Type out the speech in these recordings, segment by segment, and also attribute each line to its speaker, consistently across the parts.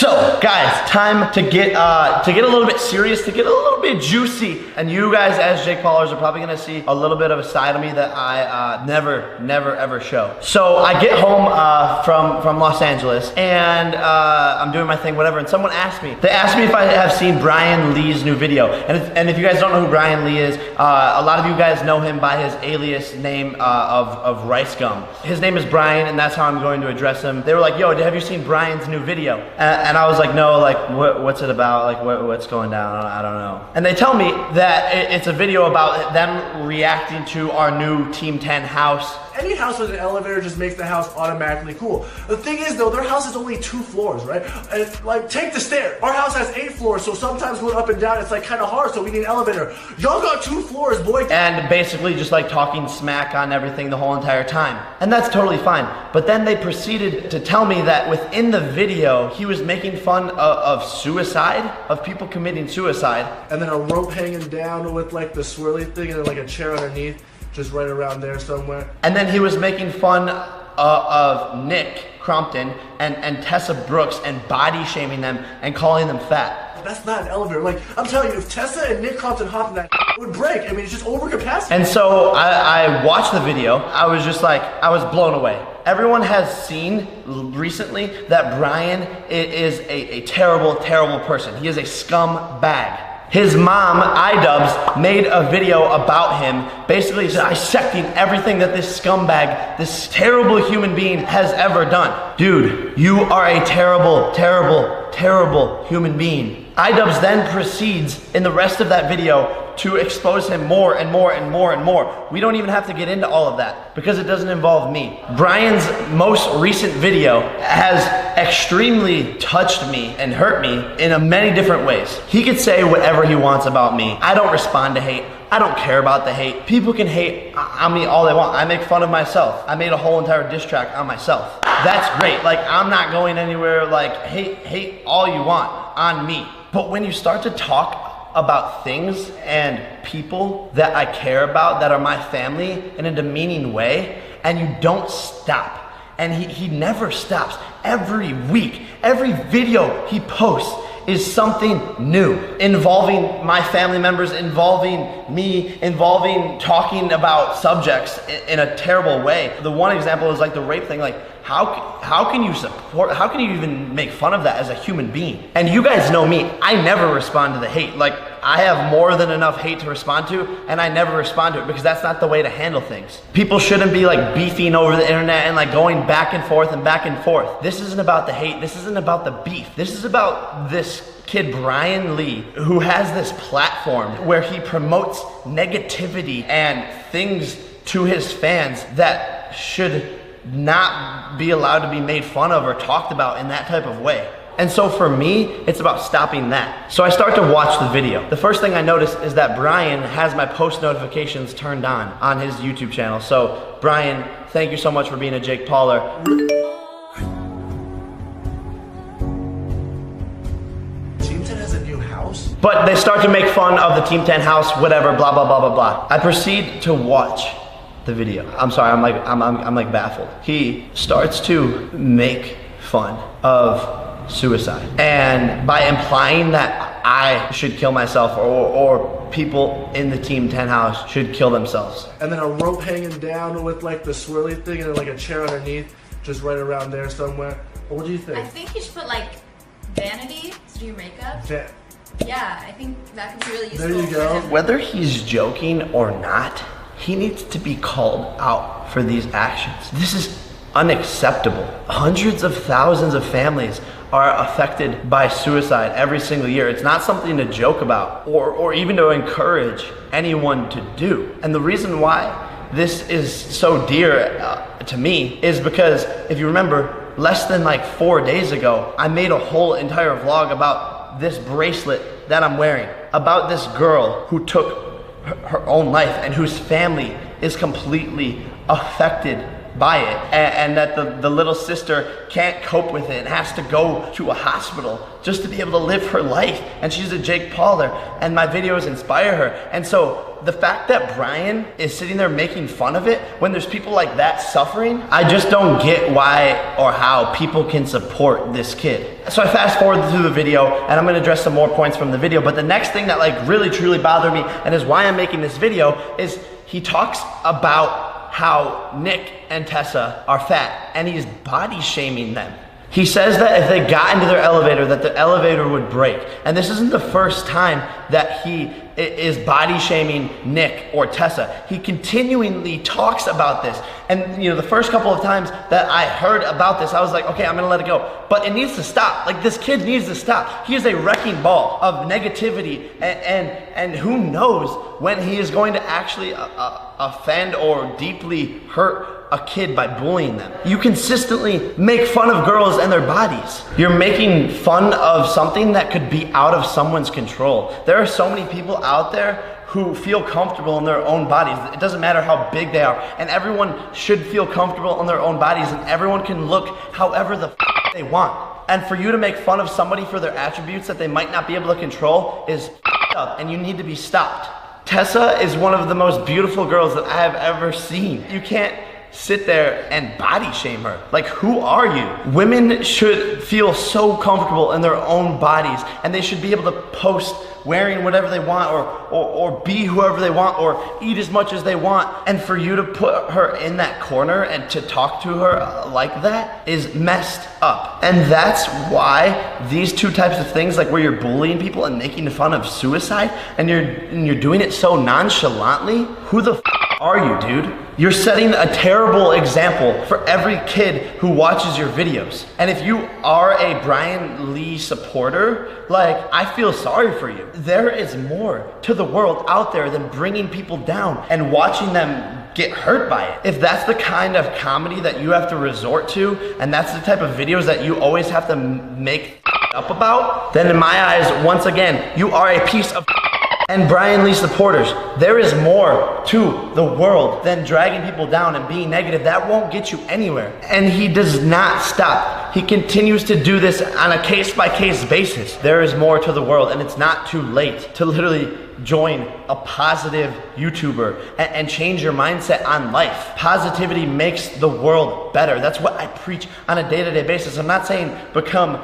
Speaker 1: So, guys, time to get a little bit serious, to get a little bit juicy. And you guys, as Jake Paulers, are probably gonna see a little bit of a side of me that I never ever show. So I get home from Los Angeles, and I'm doing my thing, whatever. And someone asked me. They asked me if I have seen Brian Lee's new video. And if you guys don't know who Brian Lee is, a lot of you guys know him by his alias name of Ricegum. His name is Brian, and that's how I'm going to address him. They were like, "Yo, have you seen Brian's new video?" And I was like, "No, like, what's it about? Like, what's going down? I don't know." And they tell me that it's a video about them reacting to our new Team 10 house.
Speaker 2: Any house with an elevator just makes the house automatically cool. The thing is though, their house is only 2 floors, right? And like, take the stair. Our house has 8 floors, so sometimes going up and down, it's like kind of hard, so we need an elevator. Y'all got 2 floors, boy. And
Speaker 1: basically just like talking smack on everything the whole entire time. And that's totally fine. But then they proceeded to tell me that within the video, he was making fun of suicide, of people committing suicide.
Speaker 2: And then a rope hanging down with like the swirly thing and then like a chair underneath. Just right around there somewhere.
Speaker 1: And then he was making fun of Nick Crompton and Tessa Brooks and body shaming them and calling them fat.
Speaker 2: That's not an elevator. Like, I'm telling you, if Tessa and Nick Crompton hopped in that, it would break. I mean, it's just overcapacity.
Speaker 1: And so I watched the video. I was just like, I was blown away. Everyone has seen recently that Brian is a terrible, terrible person. He is a scumbag. His mom, iDubbbz, made a video about him, basically dissecting everything that this scumbag, this terrible human being has ever done. Dude, you are a terrible, terrible, terrible human being. iDubbbz then proceeds in the rest of that video to expose him more and more and more and more. We don't even have to get into all of that because it doesn't involve me. Brian's most recent video has extremely touched me and hurt me in many different ways. He could say whatever he wants about me. I don't respond to hate. I don't care about the hate. People can hate on me all they want. I make fun of myself. I made a whole entire diss track on myself. That's great. Like, I'm not going anywhere. Like, hate all you want on me. But when you start to talk about things and people that I care about, that are my family, in a demeaning way, and you don't stop, and he never stops. Every week, every video he posts is something new, involving my family members, involving me, involving talking about subjects in a terrible way. The one example is like the rape thing. Like, how can you support, how can you even make fun of that as a human being? And you guys know me, I never respond to the hate. Like, I have more than enough hate to respond to, and I never respond to it because that's not the way to handle things. People shouldn't be like beefing over the internet and like going back and forth and back and forth. This isn't about the hate, this isn't about the beef. This is about this kid Brian Lee, who has this platform where he promotes negativity and things to his fans that should not be allowed to be made fun of or talked about in that type of way. And so for me, it's about stopping that. So I start to watch the video. The first thing I notice is that Brian has my post notifications turned on his YouTube channel. So Brian, thank you so much for being a Jake Pauler.
Speaker 2: Team 10 has a new house?
Speaker 1: But they start to make fun of the Team 10 house, whatever, blah, blah, blah, blah, blah. I proceed to watch the video. I'm sorry, I'm like baffled. He starts to make fun of suicide, and by implying that I should kill myself or people in the Team 10 house should kill themselves.
Speaker 2: And then a rope hanging down with like the swirly thing and then like a chair underneath, just right around there somewhere. What do you think?
Speaker 3: I think you should put like vanity to do your makeup. Yeah, I think that could be really useful.
Speaker 2: There you go.
Speaker 1: Whether he's joking or not, he needs to be called out for these actions. This is unacceptable. Hundreds of thousands of families are affected by suicide every single year. It's not something to joke about or even to encourage anyone to do. And the reason why this is so dear to me is because, if you remember, less than like 4 days ago, I made a whole entire vlog about this bracelet that I'm wearing, about this girl who took her own life and whose family is completely affected by it, and that the little sister can't cope with it and has to go to a hospital just to be able to live her life. And she's a Jake Pauler, and my videos inspire her. And so the fact that Brian is sitting there making fun of it when there's people like that suffering, I just don't get why or how people can support this kid. So I fast forward through the video, and I'm gonna address some more points from the video, but the next thing that like really truly bothered me and is why I'm making this video is he talks about how Nick and Tessa are fat and he's body shaming them. He says that if they got into their elevator, that the elevator would break. And this isn't the first time that he is body shaming Nick or Tessa. He continually talks about this. And you know, the first couple of times that I heard about this, I was like, okay, I'm gonna let it go. But it needs to stop. Like, this kid needs to stop. He is a wrecking ball of negativity, and who knows when he is going to actually offend or deeply hurt a kid by bullying them. You consistently make fun of girls and their bodies. You're making fun of something that could be out of someone's control. There are so many people out there who feel comfortable in their own bodies. It doesn't matter how big they are, and everyone should feel comfortable in their own bodies, and everyone can look however the they want. And for you to make fun of somebody for their attributes that they might not be able to control is up, and you need to be stopped. Tessa is one of the most beautiful girls that I have ever seen. You can't sit there and body shame her. Like, who are you? Women should feel so comfortable in their own bodies, and they should be able to post wearing whatever they want, or be whoever they want, or eat as much as they want. And for you to put her in that corner and to talk to her like that is messed up. And that's why these two types of things, like where you're bullying people and making fun of suicide, and you're doing it so nonchalantly, who the are you, dude? You're setting a terrible example for every kid who watches your videos. And if you are a Brian Lee supporter, like, I feel sorry for you. There is more to the world out there than bringing people down and watching them get hurt by it. If that's the kind of comedy that you have to resort to, and that's the type of videos that you always have to make up about, then in my eyes, once again, you are a piece of and Brian Lee supporters, there is more to the world than dragging people down and being negative. That won't get you anywhere. And he does not stop. He continues to do this on a case-by-case basis. There is more to the world, and it's not too late to literally join a positive YouTuber and change your mindset on life. Positivity makes the world better. That's what I preach on a day-to-day basis. I'm not saying become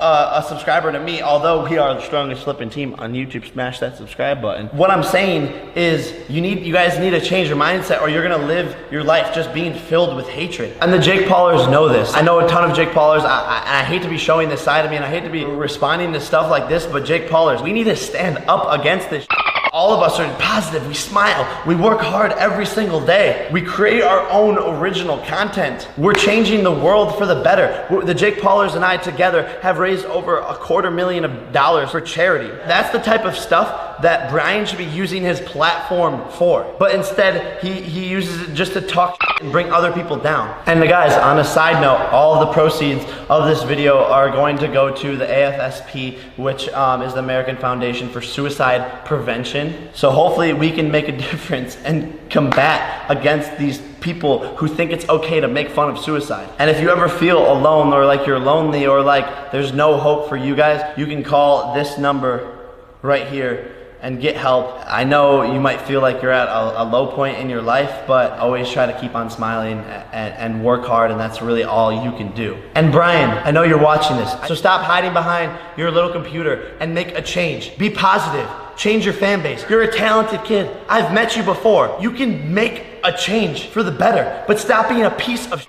Speaker 1: a subscriber to me, although we are the strongest flipping team on YouTube. Smash that subscribe button. What I'm saying is you guys need to change your mindset, or you're gonna live your life just being filled with hatred. And the Jake Paulers know this. I know a ton of Jake Paulers. I hate to be showing this side of me, and I hate to be responding to stuff like this, but Jake Paulers, we need to stand up against this. All of us are positive, we smile, we work hard every single day. We create our own original content. We're changing the world for the better. The Jake Paulers and I together have raised over $250,000 for charity. That's the type of stuff that Brian should be using his platform for. But instead, he uses it just to talk and bring other people down. And guys, on a side note, all of the proceeds of this video are going to go to the AFSP, which is the American Foundation for Suicide Prevention. So hopefully we can make a difference and combat against these people who think it's okay to make fun of suicide. And if you ever feel alone, or like you're lonely, or like there's no hope for you guys, you can call this number right here and get help. I know you might feel like you're at a low point in your life, but always try to keep on smiling and work hard, and that's really all you can do. And Brian, I know you're watching this, so stop hiding behind your little computer and make a change. Be positive. Change your fan base. You're a talented kid. I've met you before. You can make a change for the better, but stop being a piece of shit.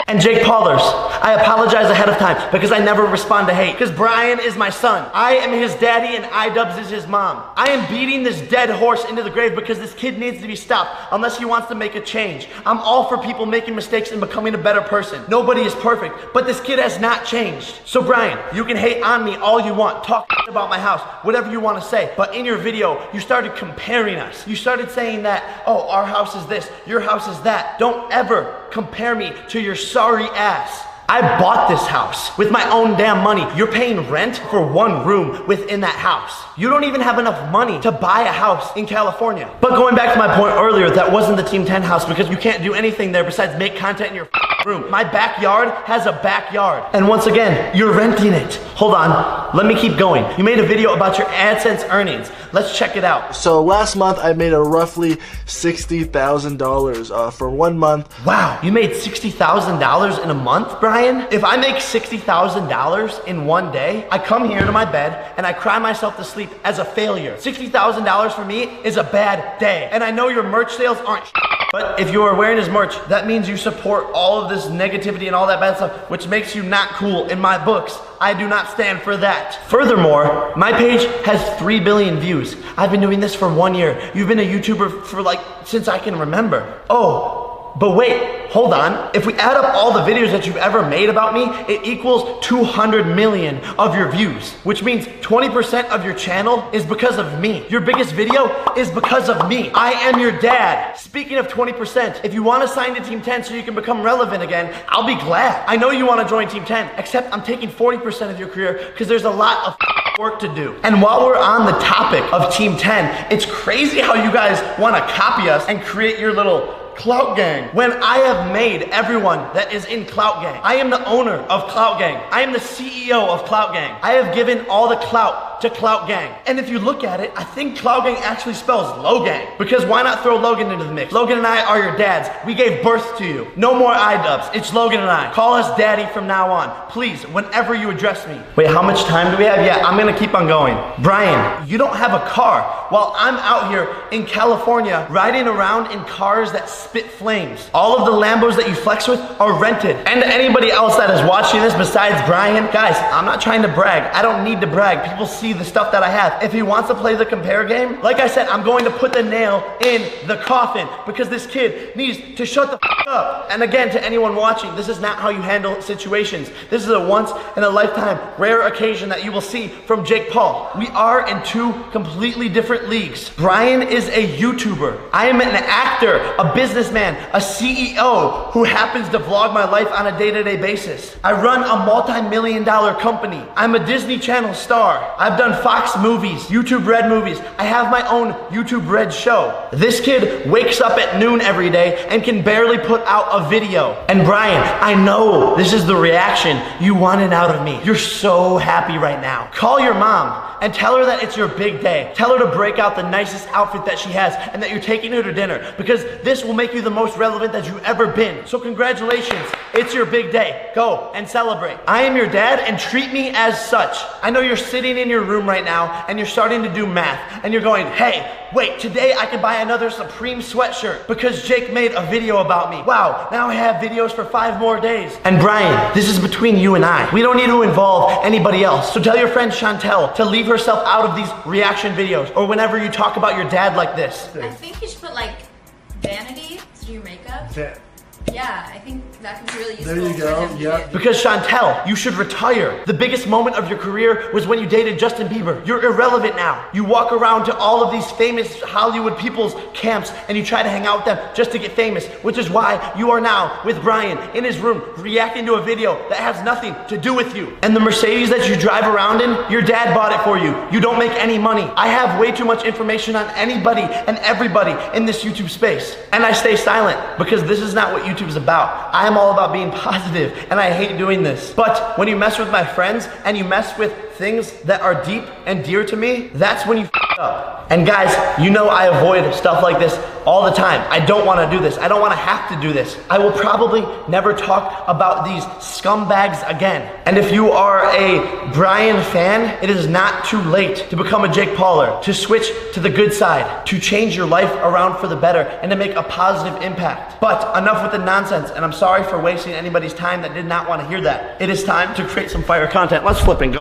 Speaker 1: And Jake Paulers, I apologize ahead of time because I never respond to hate, because Brian is my son. I am his daddy and iDubbbz is his mom. I am beating this dead horse into the grave because this kid needs to be stopped unless he wants to make a change. I'm all for people making mistakes and becoming a better person. Nobody is perfect, but this kid has not changed. So Brian, you can hate on me all you want, talk about my house, whatever you want to say, but in your video, you started comparing us. You started saying that, oh, our house is this, your house is that. Don't ever compare me to your sorry ass. I bought this house with my own damn money. You're paying rent for one room within that house. You don't even have enough money to buy a house in California. But going back to my point earlier, that wasn't the Team 10 house because you can't do anything there besides make content in your room. My backyard has a backyard. And once again, you're renting it. Hold on, let me keep going. You made a video about your AdSense earnings. Let's check it out.
Speaker 2: So last month I made a roughly $60,000 for 1 month.
Speaker 1: Wow, you made $60,000 in a month, Brian? If I make $60,000 in one day, I come here to my bed and I cry myself to sleep as a failure. $60,000 for me is a bad day. And I know your merch sales aren't but if you are wearing his merch, that means you support all of this negativity and all that bad stuff, which makes you not cool in my books. I do not stand for that. Furthermore, my page has 3 billion views. I've been doing this for 1 year. You've been a YouTuber for since I can remember. Oh, but wait, hold on. If we add up all the videos that you've ever made about me, it equals 200 million of your views, which means 20% of your channel is because of me. Your biggest video is because of me. I am your dad. Speaking of 20%, if you want to sign to Team 10 so you can become relevant again, I'll be glad. I know you want to join Team 10, except I'm taking 40% of your career because there's a lot of work to do. And while we're on the topic of Team 10, it's crazy how you guys want to copy us and create your little Clout Gang, when I have made everyone that is in Clout Gang. I am the owner of Clout Gang. I am the CEO of Clout Gang. I have given all the clout to Clout Gang. And if you look at it, I think Clout Gang actually spells Logang, because why not throw Logan into the mix? Logan and I are your dads. We gave birth to you. No more iDubbbz. It's Logan and I. Call us daddy from now on. Please, whenever you address me. Wait, how much time do we have? Yeah, I'm gonna keep on going. Brian, you don't have a car while I'm out here in California riding around in cars that spit flames. All of the Lambos that you flex with are rented. And anybody else that is watching this besides Brian, guys, I'm not trying to brag. I don't need to brag. People see the stuff that I have. If he wants to play the compare game, like I said, I'm going to put the nail in the coffin because this kid needs to shut the f up. And again, to anyone watching, this is not how you handle situations. This is a once in a lifetime rare occasion that you will see from Jake Paul. We are in two completely different leagues. Brian is a YouTuber. I am an actor, a businessman, a CEO who happens to vlog my life on a day-to-day basis. I run a multi-million-dollar company. I'm a Disney Channel star. I've done Fox movies, YouTube Red movies. I have my own YouTube Red show. This kid wakes up at noon every day and can barely put out a video. And Brian, I know this is the reaction you wanted out of me. You're so happy right now. Call your mom and tell her that it's your big day. Tell her to break out the nicest outfit that she has and that you're taking her to dinner, because this will make you the most relevant that you've ever been. So congratulations, it's your big day. Go and celebrate. I am your dad and treat me as such. I know you're sitting in your room right now and you're starting to do math and you're going, hey, wait, today I can buy another Supreme sweatshirt because Jake made a video about me. Wow, now I have videos for 5 more days. And Brian, this is between you and I. We don't need to involve anybody else. So tell your friend Chantel to leave herself out of these reaction videos or whenever you talk about your dad like this.
Speaker 3: I think you should put vanity to do your makeup. Yeah, I think that could be really useful.
Speaker 2: There you go, yep.
Speaker 1: Because Chantel, you should retire. The biggest moment of your career was when you dated Justin Bieber. You're irrelevant now. You walk around to all of these famous Hollywood people's camps and you try to hang out with them just to get famous, which is why you are now with Brian in his room reacting to a video that has nothing to do with you. And the Mercedes that you drive around in, your dad bought it for you. You don't make any money. I have way too much information on anybody and everybody in this YouTube space. And I stay silent because this is not what YouTube's about. I am all about being positive and I hate doing this. But when you mess with my friends and you mess with things that are deep and dear to me, that's when you f up. And guys, you know I avoid stuff like this all the time. I don't want to do this. I don't want to have to do this. I will probably never talk about these scumbags again. And if you are a Brian fan, it is not too late to become a Jake Pauler, to switch to the good side, to change your life around for the better, and to make a positive impact. But enough with the nonsense, and I'm sorry for wasting anybody's time that did not want to hear that. It is time to create some fire content. Let's flip and go.